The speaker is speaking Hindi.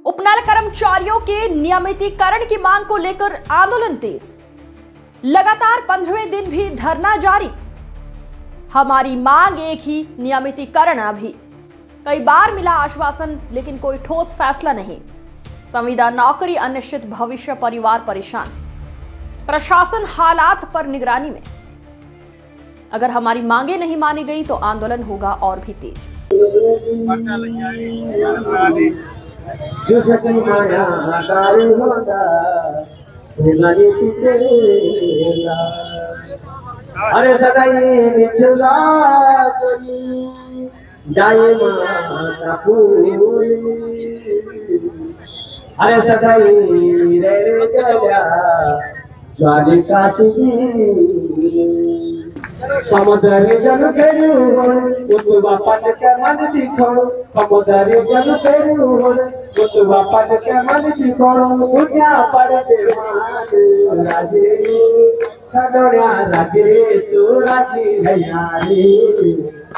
उपनल कर्मचारियों के नियमितीकरण की मांग को लेकर आंदोलन तेज। लगातार 15वें दिन भी धरना जारी। हमारी मांग एक ही, नियमितीकरण। अभी कई बार मिला आश्वासन, लेकिन कोई ठोस फैसला नहीं। संविदा नौकरी अनिश्चित भविष्य, परिवार परेशान। प्रशासन हालात पर निगरानी में। अगर हमारी मांगे नहीं मानी गई तो आंदोलन होगा और भी तेज। अरे सदाई मिथिला जाए माता फूल, अरे सदाई रे गया ज्वाली काशी समुद्री जन पेरू उतवा पट के मन दिखो, समुद्री जन पेरू उतवा पट के मन दिखो। दुनिया पर देवान राजे खडोया राजे तू राजी है यारी।